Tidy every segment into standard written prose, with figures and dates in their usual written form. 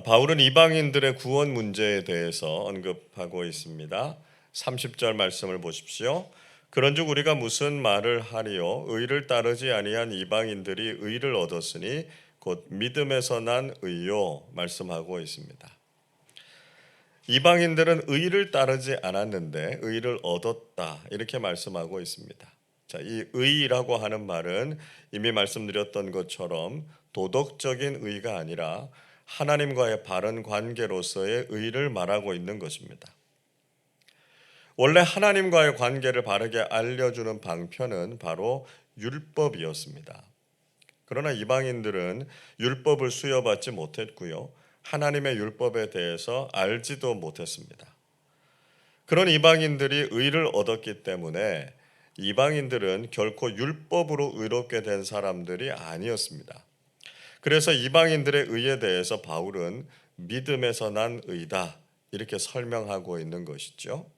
바울은 이방인들의 구원 문제에 대해서 언급하고 있습니다. 30절 말씀을 보십시오. 그런즉 우리가 무슨 말을 하리요? 의를 따르지 아니한 이방인들이 의를 얻었으니 곧 믿음에서 난 의요 말씀하고 있습니다. 이방인들은 의를 따르지 않았는데 의를 얻었다 이렇게 말씀하고 있습니다. 자, 이 의라고 하는 말은 이미 말씀드렸던 것처럼 도덕적인 의가 아니라 하나님과의 바른 관계로서의 의를 말하고 있는 것입니다. 원래 하나님과의 관계를 바르게 알려주는 방편은 바로 율법이었습니다. 그러나 이방인들은 율법을 수여받지 못했고요. 하나님의 율법에 대해서 알지도 못했습니다. 그런 이방인들이 의를 얻었기 때문에 이방인들은 결코 율법으로 의롭게 된 사람들이 아니었습니다. 그래서 이방인들의 의에 대해서 바울은 믿음에서 난 의다 이렇게 설명하고 있는 것이죠.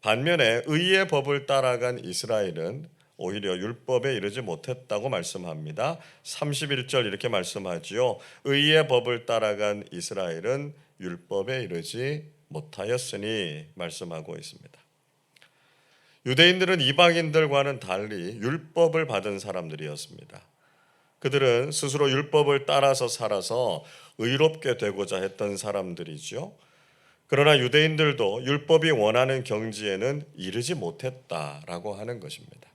반면에 의의 법을 따라간 이스라엘은 오히려 율법에 이르지 못했다고 말씀합니다. 31절 이렇게 말씀하지요. 의의 법을 따라간 이스라엘은 율법에 이르지 못하였으니 말씀하고 있습니다. 유대인들은 이방인들과는 달리 율법을 받은 사람들이었습니다. 그들은 스스로 율법을 따라서 살아서 의롭게 되고자 했던 사람들이죠. 그러나 유대인들도 율법이 원하는 경지에는 이르지 못했다라고 하는 것입니다.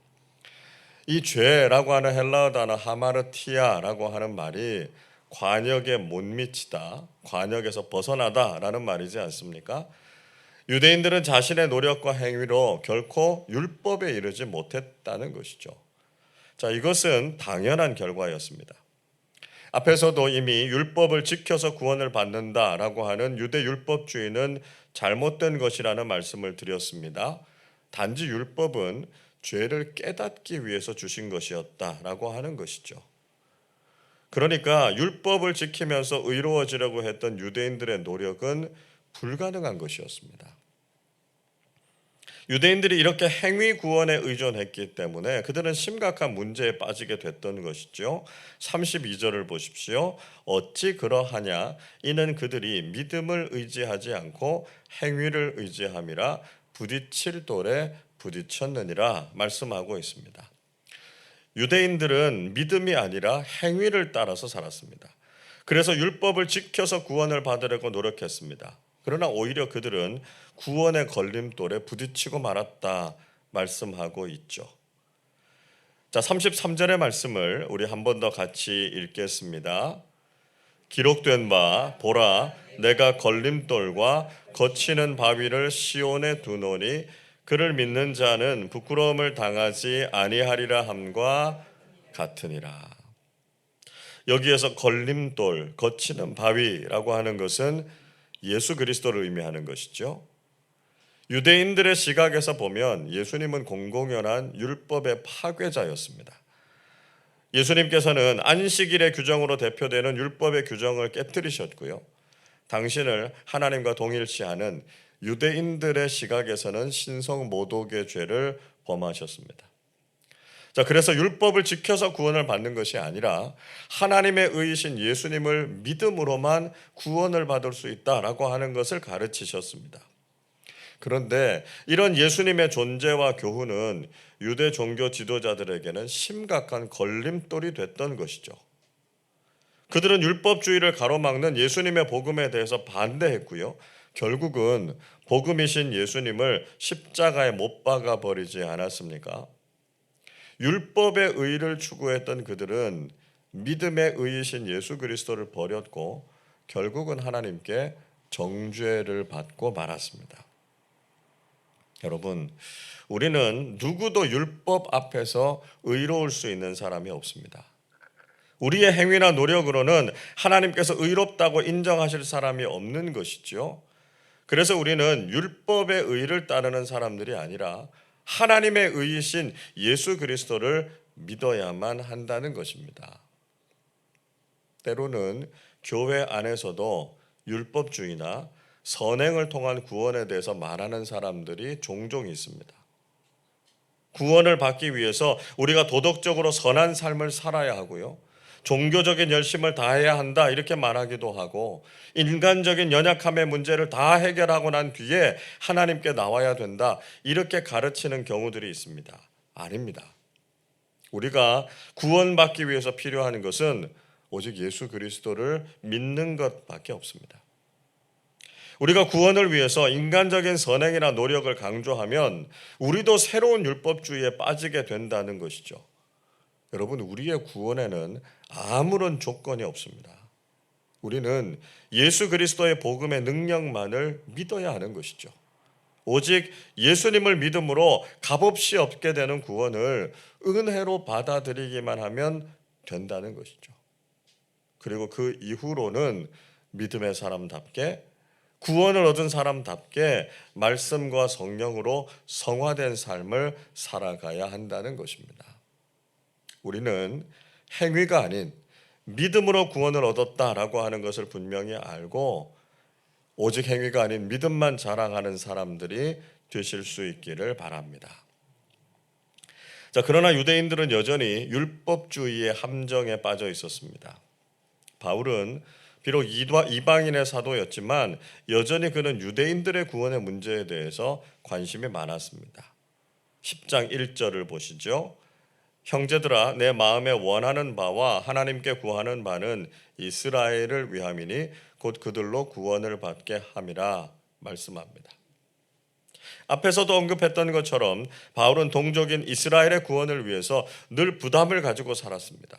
이 죄라고 하는 헬라어 단어 하마르티아라고 하는 말이 관역에 못 미치다, 관역에서 벗어나다라는 말이지 않습니까? 유대인들은 자신의 노력과 행위로 결코 율법에 이르지 못했다는 것이죠. 자, 이것은 당연한 결과였습니다. 앞에서도 이미 율법을 지켜서 구원을 받는다라고 하는 유대 율법주의는 잘못된 것이라는 말씀을 드렸습니다. 단지 율법은 죄를 깨닫기 위해서 주신 것이었다라고 하는 것이죠. 그러니까 율법을 지키면서 의로워지려고 했던 유대인들의 노력은 불가능한 것이었습니다. 유대인들이 이렇게 행위 구원에 의존했기 때문에 그들은 심각한 문제에 빠지게 됐던 것이죠. 32절을 보십시오. 어찌 그러하냐? 이는 그들이 믿음을 의지하지 않고 행위를 의지함이라 부딪힐 돌에 부딪혔느니라 말씀하고 있습니다. 유대인들은 믿음이 아니라 행위를 따라서 살았습니다. 그래서 율법을 지켜서 구원을 받으려고 노력했습니다. 그러나 오히려 그들은 구원의 걸림돌에 부딪히고 말았다 말씀하고 있죠. 자, 33절의 말씀을 우리 한 번 더 같이 읽겠습니다. 기록된 바 보라 내가 걸림돌과 거치는 바위를 시온에 두노니 그를 믿는 자는 부끄러움을 당하지 아니하리라 함과 같으니라. 여기에서 걸림돌, 거치는 바위라고 하는 것은 예수 그리스도를 의미하는 것이죠. 유대인들의 시각에서 보면 예수님은 공공연한 율법의 파괴자였습니다. 예수님께서는 안식일의 규정으로 대표되는 율법의 규정을 깨뜨리셨고요. 당신을 하나님과 동일시하는 유대인들의 시각에서는 신성모독의 죄를 범하셨습니다. 자, 그래서 율법을 지켜서 구원을 받는 것이 아니라 하나님의 의이신 예수님을 믿음으로만 구원을 받을 수 있다라고 하는 것을 가르치셨습니다. 그런데 이런 예수님의 존재와 교훈은 유대 종교 지도자들에게는 심각한 걸림돌이 됐던 것이죠. 그들은 율법주의를 가로막는 예수님의 복음에 대해서 반대했고요. 결국은 복음이신 예수님을 십자가에 못 박아 버리지 않았습니까? 율법의 의를 추구했던 그들은 믿음의 의이신 예수 그리스도를 버렸고 결국은 하나님께 정죄를 받고 말았습니다. 여러분, 우리는 누구도 율법 앞에서 의로울 수 있는 사람이 없습니다. 우리의 행위나 노력으로는 하나님께서 의롭다고 인정하실 사람이 없는 것이죠. 그래서 우리는 율법의 의를 따르는 사람들이 아니라 하나님의 의이신 예수 그리스도를 믿어야만 한다는 것입니다. 때로는 교회 안에서도 율법주의나 선행을 통한 구원에 대해서 말하는 사람들이 종종 있습니다. 구원을 받기 위해서 우리가 도덕적으로 선한 삶을 살아야 하고요. 종교적인 열심을 다해야 한다 이렇게 말하기도 하고, 인간적인 연약함의 문제를 다 해결하고 난 뒤에 하나님께 나와야 된다 이렇게 가르치는 경우들이 있습니다. 아닙니다. 우리가 구원받기 위해서 필요한 것은 오직 예수 그리스도를 믿는 것밖에 없습니다. 우리가 구원을 위해서 인간적인 선행이나 노력을 강조하면 우리도 새로운 율법주의에 빠지게 된다는 것이죠. 여러분, 우리의 구원에는 아무런 조건이 없습니다. 우리는 예수 그리스도의 복음의 능력만을 믿어야 하는 것이죠. 오직 예수님을 믿음으로 값없이 얻게 되는 구원을 은혜로 받아들이기만 하면 된다는 것이죠. 그리고 그 이후로는 믿음의 사람답게, 구원을 얻은 사람답게 말씀과 성령으로 성화된 삶을 살아가야 한다는 것입니다. 우리는 행위가 아닌 믿음으로 구원을 얻었다라고 하는 것을 분명히 알고, 오직 행위가 아닌 믿음만 자랑하는 사람들이 되실 수 있기를 바랍니다. 자, 그러나 유대인들은 여전히 율법주의의 함정에 빠져 있었습니다. 바울은 비록 이방인의 사도였지만 여전히 그는 유대인들의 구원의 문제에 대해서 관심이 많았습니다. 10장 1절을 보시죠. 형제들아, 내 마음에 원하는 바와 하나님께 구하는 바는 이스라엘을 위함이니 곧 그들로 구원을 받게 함이라 말씀합니다. 앞에서도 언급했던 것처럼 바울은 동족인 이스라엘의 구원을 위해서 늘 부담을 가지고 살았습니다.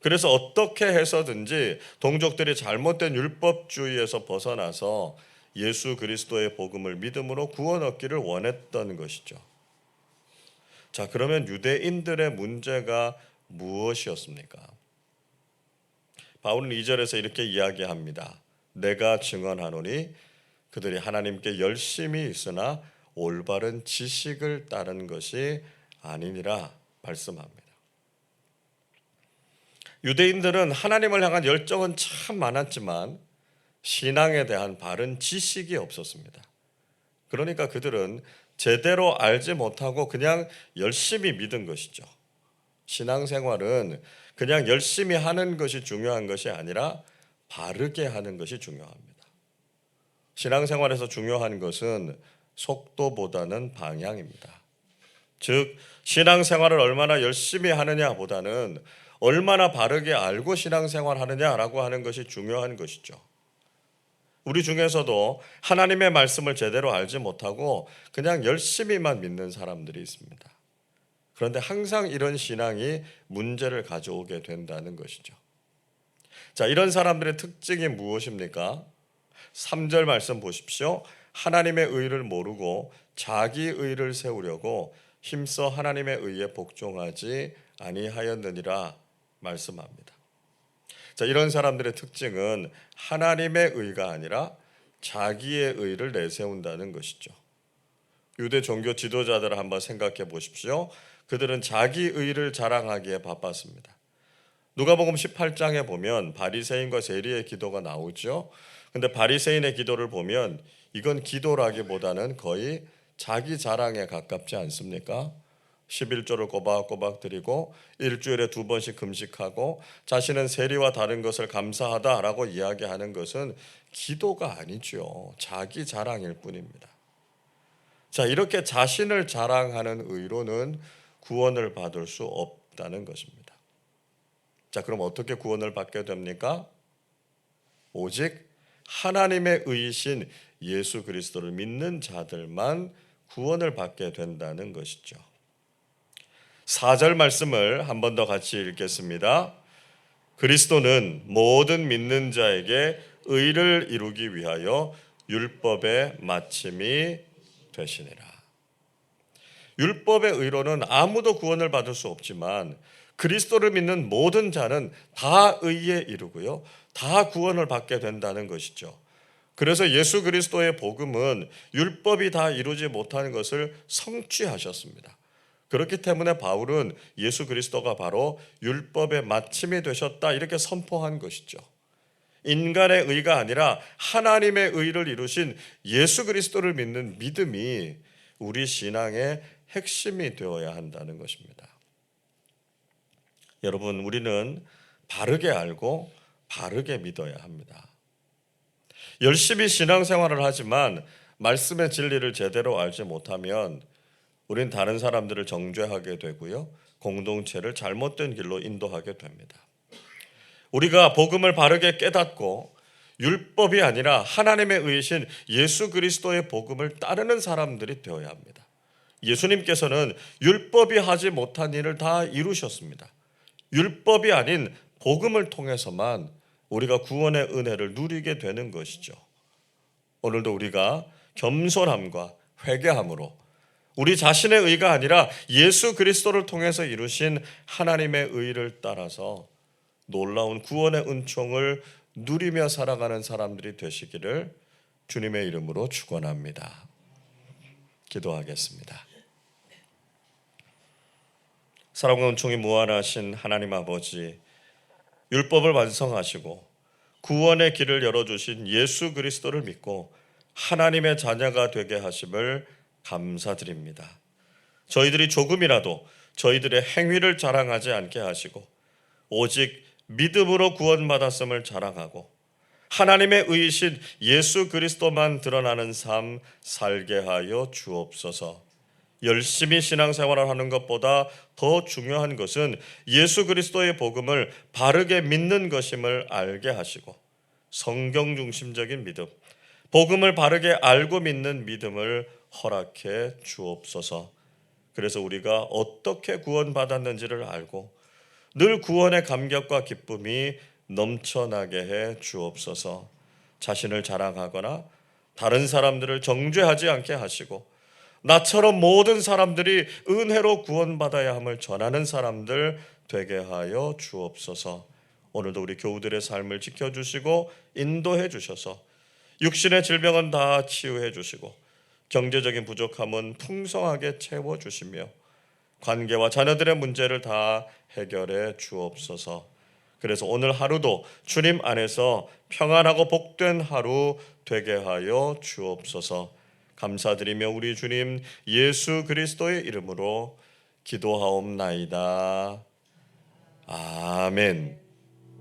그래서 어떻게 해서든지 동족들이 잘못된 율법주의에서 벗어나서 예수 그리스도의 복음을 믿음으로 구원 얻기를 원했던 것이죠. 자, 그러면 유대인들의 문제가 무엇이었습니까? 바울은 2절에서 이렇게 이야기합니다. 내가 증언하노니 그들이 하나님께 열심히 있으나 올바른 지식을 따른 것이 아니니라 말씀합니다. 유대인들은 하나님을 향한 열정은 참 많았지만 신앙에 대한 바른 지식이 없었습니다. 그러니까 그들은 제대로 알지 못하고 그냥 열심히 믿은 것이죠. 신앙생활은 그냥 열심히 하는 것이 중요한 것이 아니라 바르게 하는 것이 중요합니다. 신앙생활에서 중요한 것은 속도보다는 방향입니다. 즉, 신앙생활을 얼마나 열심히 하느냐보다는 얼마나 바르게 알고 신앙생활 하느냐라고 하는 것이 중요한 것이죠. 우리 중에서도 하나님의 말씀을 제대로 알지 못하고 그냥 열심히만 믿는 사람들이 있습니다. 그런데 항상 이런 신앙이 문제를 가져오게 된다는 것이죠. 자, 이런 사람들의 특징이 무엇입니까? 3절 말씀 보십시오. 하나님의 의를 모르고 자기 의를 세우려고 힘써 하나님의 의에 복종하지 아니하였느니라 말씀합니다. 자, 이런 사람들의 특징은 하나님의 의가 아니라 자기의 의를 내세운다는 것이죠. 유대 종교 지도자들을 한번 생각해 보십시오. 그들은 자기 의를 자랑하기에 바빴습니다. 누가복음 18장에 보면 바리새인과 세리의 기도가 나오죠. 근데 바리새인의 기도를 보면 이건 기도라기보다는 거의 자기 자랑에 가깝지 않습니까? 11조를 꼬박꼬박 드리고 일주일에 2번씩 금식하고 자신은 세리와 다른 것을 감사하다라고 이야기하는 것은 기도가 아니죠. 자기 자랑일 뿐입니다. 자, 이렇게 자신을 자랑하는 의로는 구원을 받을 수 없다는 것입니다. 자, 그럼 어떻게 구원을 받게 됩니까? 오직 하나님의 의이신 예수 그리스도를 믿는 자들만 구원을 받게 된다는 것이죠. 4절 말씀을 한 번 더 같이 읽겠습니다. 그리스도는 모든 믿는 자에게 의를 이루기 위하여 율법의 마침이 되시니라. 율법의 의로는 아무도 구원을 받을 수 없지만 그리스도를 믿는 모든 자는 다 의에 이르고요, 다 구원을 받게 된다는 것이죠. 그래서 예수 그리스도의 복음은 율법이 다 이루지 못하는 것을 성취하셨습니다. 그렇기 때문에 바울은 예수 그리스도가 바로 율법의 마침이 되셨다 이렇게 선포한 것이죠. 인간의 의가 아니라 하나님의 의를 이루신 예수 그리스도를 믿는 믿음이 우리 신앙의 핵심이 되어야 한다는 것입니다. 여러분, 우리는 바르게 알고 바르게 믿어야 합니다. 열심히 신앙생활을 하지만 말씀의 진리를 제대로 알지 못하면 우린 다른 사람들을 정죄하게 되고요. 공동체를 잘못된 길로 인도하게 됩니다. 우리가 복음을 바르게 깨닫고 율법이 아니라 하나님의 의이신 예수 그리스도의 복음을 따르는 사람들이 되어야 합니다. 예수님께서는 율법이 하지 못한 일을 다 이루셨습니다. 율법이 아닌 복음을 통해서만 우리가 구원의 은혜를 누리게 되는 것이죠. 오늘도 우리가 겸손함과 회개함으로 우리 자신의 의가 아니라 예수 그리스도를 통해서 이루신 하나님의 의를 따라서 놀라운 구원의 은총을 누리며 살아가는 사람들이 되시기를 주님의 이름으로 축원합니다. 기도하겠습니다. 사랑과 은총이 무한하신 하나님 아버지, 율법을 완성하시고 구원의 길을 열어주신 예수 그리스도를 믿고 하나님의 자녀가 되게 하심을 감사드립니다. 저희들이 조금이라도 저희들의 행위를 자랑하지 않게 하시고 오직 믿음으로 구원받았음을 자랑하고 하나님의 의이신 예수 그리스도만 드러나는 삶 살게 하여 주옵소서. 열심히 신앙생활을 하는 것보다 더 중요한 것은 예수 그리스도의 복음을 바르게 믿는 것임을 알게 하시고 성경 중심적인 믿음, 복음을 바르게 알고 믿는 믿음을 허락해 주옵소서. 그래서 우리가 어떻게 구원받았는지를 알고 늘 구원의 감격과 기쁨이 넘쳐나게 해 주옵소서. 자신을 자랑하거나 다른 사람들을 정죄하지 않게 하시고 나처럼 모든 사람들이 은혜로 구원받아야 함을 전하는 사람들 되게 하여 주옵소서. 오늘도 우리 교우들의 삶을 지켜주시고 인도해 주셔서 육신의 질병은 다 치유해 주시고 경제적인 부족함은 풍성하게 채워주시며 관계와 자녀들의 문제를 다 해결해 주옵소서. 그래서 오늘 하루도 주님 안에서 평안하고 복된 하루 되게 하여 주옵소서. 감사드리며 우리 주님 예수 그리스도의 이름으로 기도하옵나이다. 아멘.